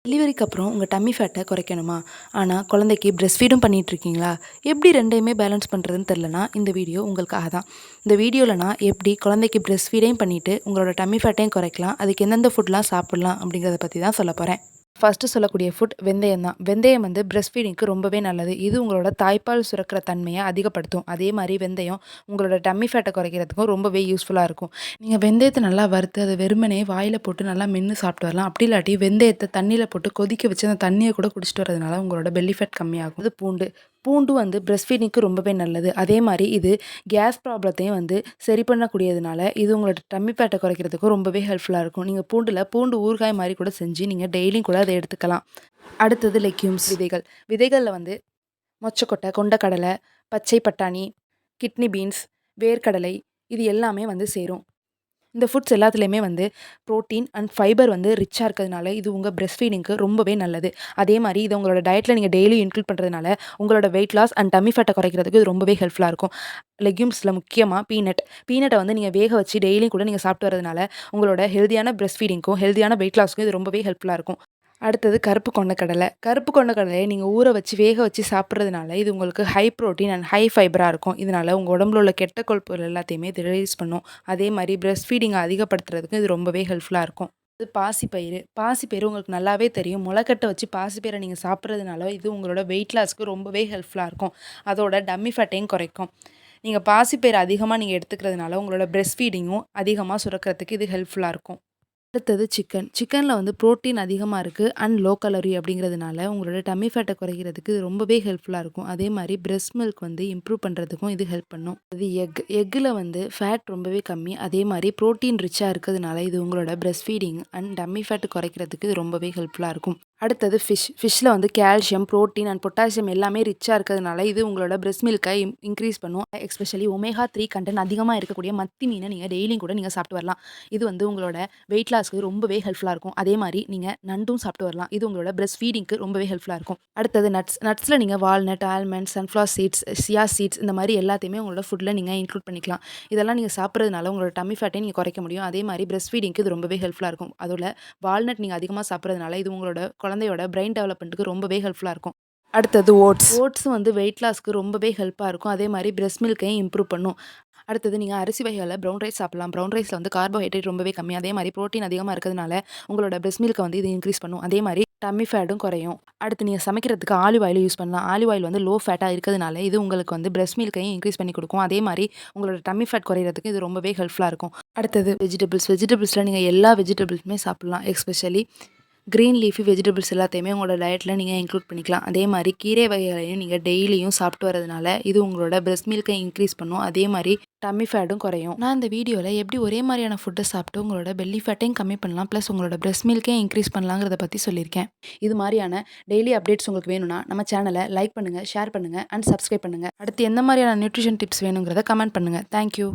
டெலிவரிக்கு அப்புறம் உங்கள் டம்மி ஃபேட்டை குறைக்கணுமா? ஆனால் குழந்தைக்கு பிரஸ்ட் ஃபீடும் பண்ணிகிட்ருக்கீங்களா? எப்படி ரெண்டையுமே பேலன்ஸ் பண்ணுறதுன்னு தெரிலனா இந்த வீடியோ உங்களுக்காக தான். இந்த வீடியோவில் நான் எப்படி குழந்தைக்கு பிரஸ்ட் ஃபீடையும் பண்ணிவிட்டு உங்களோட டம்மி ஃபேட்டையும் குறைக்கலாம், அதுக்கு எந்தெந்த ஃபுட்லாம் சாப்பிட்லாம் அப்படிங்கிறத பற்றி தான் சொல்ல போகிறேன். ஃபஸ்ட்டு சொல்லக்கூடிய ஃபுட் வெந்தயம் தான். வெந்தயம் வந்து பிரஸ்ட் ஃபீடிங்க்கு ரொம்பவே நல்லது. இது உங்களோட தாய்ப்பால் சுரக்கிற தன்மையை அதிகப்படுத்தும். அதே மாதிரி வெந்தயம் உங்களோட டம்மி ஃபேட்டை குறைக்கிறதுக்கும் ரொம்பவே யூஸ்ஃபுல்லாக இருக்கும். நீங்கள் வெந்தயத்தை நல்லா வறுத்து அதை வெறுமனே வாயில் போட்டு நல்லா மென்று சாப்பிட்டு வரலாம். அப்படி இல்லாட்டி வெந்தயத்தை தண்ணியில் போட்டு கொதிக்க வச்சு அந்த தண்ணியை கூட குடிச்சிட்டு வரதுனால உங்களோட பெல்லி ஃபேட் கம்மியாகும். அது பூண்டு. பூண்டு வந்து பிரஸ்ட் ஃபீடிங்க்கு ரொம்பவே நல்லது. அதே மாதிரி இது கேஸ் ப்ராப்ளத்தையும் வந்து சரி பண்ணக்கூடியதுனால இது உங்களோட டம்மி ஃபேட்டை குறைக்கிறதுக்கும் ரொம்பவே ஹெல்ப்ஃபுல்லாக இருக்கும். நீங்கள் பூண்டு ஊறுகாய் மாதிரி கூட செஞ்சு நீங்கள் டெய்லியும் கூட அதை எடுத்துக்கலாம். அடுத்தது லெக்யூம்ஸ் விதைகள். விதைகளில் வந்து மொச்சக்கொட்டை, கொண்டக்கடலை, பச்சை பட்டாணி, கிட்னி பீன்ஸ், வேர்க்கடலை இது எல்லாமே வந்து சேரும். இந்த ஃபுட்ஸ் எல்லாத்துலேயுமே வந்து ப்ரோட்டீன் அண்ட் ஃபைபர் வந்து ரிச்சாக இருக்கிறதுனால இது உங்கள் பிரஸ்ட் ஃபீடிங்க்கு ரொம்பவே நல்லது. அதே மாதிரி இது உங்களோட டயட்டில் நீங்கள் டெய்லி இன்க்ளூட் பண்ணுறதுனால உங்களோட வெயிட் லாஸ் அண்ட் டம்மி ஃபேட்டை குறைக்கிறதுக்கு இது ரொம்பவே ஹெல்ப்ஃபுல்லாக இருக்கும். லெக்யூம்ஸில் முக்கியமாக பீனட்டை வந்து நீங்கள் வேக வச்சு டெய்லியும் கூட நீங்கள் சாப்பிட்டு வரதுனால உங்களோட ஹெல்தியான பிரஸ்ட் ஃபீடிங்க்கும் ஹெல்தியான வெயிட் லாஸ்க்கும் இது ரொம்பவே ஹெல்ப்ஃபுல்லாக இருக்கும். அடுத்தது கருப்பு கொண்டக்கடலை. கருப்பு கொண்டக்கடலையை நீங்கள் ஊற வச்சு வேக வச்சு சாப்பிட்றதுனால இது உங்களுக்கு ஹை ப்ரோட்டீன் அண்ட் ஹை ஃபைபராக இருக்கும். இதனால் உங்கள் உடம்புல உள்ள கெட்ட கொழுப்புகள் எல்லாத்தையுமே இது ரிலீஸ் பண்ணும். அதே மாதிரி பிரஸ்ட் ஃபீடிங்கை அதிகப்படுத்துறதுக்கு இது ரொம்பவே ஹெல்ப்ஃபுல்லாக இருக்கும். இது பாசிப்பயிறு உங்களுக்கு நல்லாவே தெரியும். முளைக்கட்டை வச்சு பாசிப்பயிரை நீங்கள் சாப்பிட்றதுனால இது உங்களோட வெயிட் லாஸ்க்கு ரொம்பவே ஹெல்ப்ஃபுல்லாக இருக்கும். அதோட டம்மி ஃபேட்டையும் குறைக்கும். நீங்கள் பாசிப்பயிறு அதிகமாக நீங்கள் எடுத்துக்கிறதுனால உங்களோட பிரஸ்ட் ஃபீடிங்கும் அதிகமாக சுரக்கிறதுக்கு இது ஹெல்ப்ஃபுல்லாக இருக்கும். அடுத்தது சிக்கனில் வந்து ப்ரோட்டீன் அதிகமாக இருக்குது அண்ட் லோ கலோரி அப்படிங்கிறதுனால உங்களோட டம்மி ஃபேட்டை குறைக்கிறதுக்கு இது ரொம்பவே ஹெல்ப்ஃபுல்லாக இருக்கும். அதே மாதிரி பிரஸ்ட் மில்க் வந்து இம்ப்ரூவ் பண்ணுறதுக்கும் இது ஹெல்ப் பண்ணும். அது எக்கில் வந்து ஃபேட் ரொம்பவே கம்மி. அதே மாதிரி ப்ரோட்டீன் ரிச்சாக இருக்கிறதுனால இது உங்களோட breast feeding and tummy fat குறைக்கிறதுக்கு இது ரொம்பவே ஹெல்ப்ஃபுல்லாக இருக்கும். அடுத்தது ஃபிஷ்ஷில் வந்து கால்சியம், ப்ரோட்டீன் அண்ட் பொட்டாசியம் எல்லாமே ரிச்சாக இருக்கிறதுனால இது உங்களோட பிரஸ்ட் மில்கை இன்க்ரீஸ் பண்ணும். எஸ்பெஷலி ஒமேகா 3 கண்டென்ட் அதிகமாக இருக்கக்கூடிய மத்தி மீனை நீங்கள் டெய்லியும் கூட நீங்கள் சாப்பிட்டு வரலாம். இது வந்து உங்களோட வெயிட் லாஸ்க்கு ரொம்பவே ஹெல்ப்ஃபுல்லாக இருக்கும். அதே மாதிரி நீங்கள் நண்டும் சாப்பிட்டு வரலாம். இது உங்களோட பிரஸ்ட் ஃபீடிங்க்கு ரொம்பவே ஹெல்ப்ஃபுல்லாக இருக்கும். அடுத்தது நட்ஸில் நீங்கள் walnut, almond, sunflower seeds, chia seeds இந்த மாதிரி எல்லாத்தையுமே உங்களோட ஃபுட்டில் நீங்கள் இன்க்ளூட் பண்ணிக்கலாம். இதெல்லாம் நீங்கள் சாப்பிட்றதுனால உங்களோட டம்மி ஃபேட்டை நீங்கள் குறைக்க முடியும். அதே மாதிரி பிரஸ்ட் ஃபீடிங்க்கு இது ரொம்பவே ஹெல்ப்ஃபுல்லாக இருக்கும். அதோட வால்நட் நீங்கள் அதிகமாக சாப்பிட்றதுனால இது உங்களோட குழந்தையோட பிரெயின் டெவலப்மெண்ட்டுக்கு ரொம்பவே ஹெல்ப்ஃபுல்லாக இருக்கும். அடுத்தது ஓட்ஸ் வந்து வெயிட் லாஸ்க்கு ரொம்பவே ஹெல்ப்பாக இருக்கும். அதே மாதிரி பிரஸ்ட் மில்கையும் இம்ப்ரூவ் பண்ணும். அடுத்தது நீங்கள் அரிசி வகைகளில் ப்ரௌன் ரைஸ் சாப்பிடலாம். ப்ரௌன் ரைஸில் வந்து கார்போஹைட்ரேட் ரொம்பவே கம்மி. அதே மாதிரி ப்ரோட்டீன் அதிகமாக இருக்கிறதுனால உங்களோட பிரஸ்ட் மில்கை வந்து இது இன்க்ரீஸ் பண்ணும். அதே மாதிரி டம்மி ஃபேட்டும் குறையும். அடுத்து நீங்கள் சமைக்கிறதுக்கு ஆலிவ் ஆயில் யூஸ் பண்ணலாம். ஆலிவ் ஆயில் வந்து லோ ஃபேட்டாக இருக்கிறதுனால இது உங்களுக்கு வந்து பிரஸ்ட் மில்கையும் இன்க்ரீஸ் பண்ணி கொடுக்கும். அதே மாதிரி உங்களோட டம்மி ஃபேட் குறையிறதுக்கு இது ரொம்பவே ஹெல்ப்ஃபுல்லாக இருக்கும். அடுத்தது வெஜிடபிள்ஸில் நீங்கள் எல்லா வெஜிடபிள்ஸுமே சாப்பிட்லாம். எஸ்பெஷலி க்ரீன் லீஃபி வெஜிடபிள்ஸ் எல்லாத்தையுமே உங்களோட டயட்டில் நீங்கள் இன்க்ளூட் பண்ணிக்கலாம். அதே மாதிரி கீரை வகைகளையும் நீங்கள் டெய்லியும் சாப்பிட்டு வரதுனால இது உங்களோட பிரஸ்ட் மில்கை இன்க்ரீஸ் பண்ணும். அதே மாதிரி டம்மி ஃபேட்டும் குறையும். நான் இந்த வீடியோவில் எப்படி ஒரே மாதிரியான ஃபுட்டை சாப்பிட்டு உங்களோட பெல்லி ஃபேட்டையும் கம்மி பண்ணலாம், ப்ளஸ் உங்களோட பிரஸ்ட் மில்கையும் இன்க்ரீஸ் பண்ணலாங்கிறத பற்றி சொல்லியிருக்கேன். இது மாதிரியான டெய்லி அப்டேட்ஸ் உங்களுக்கு வேணும்னா நம்ம சேனலை லைக் பண்ணுங்கள், ஷேர் பண்ணுங்கள் அண்ட் சப்ஸ்கிரைப் பண்ணுங்கள். அடுத்து எந்த மாதிரியான நியூட்ரிஷன் டிப்ஸ் வேணுங்கிறத கமெண்ட் பண்ணுங்கள். தேங்க்யூ.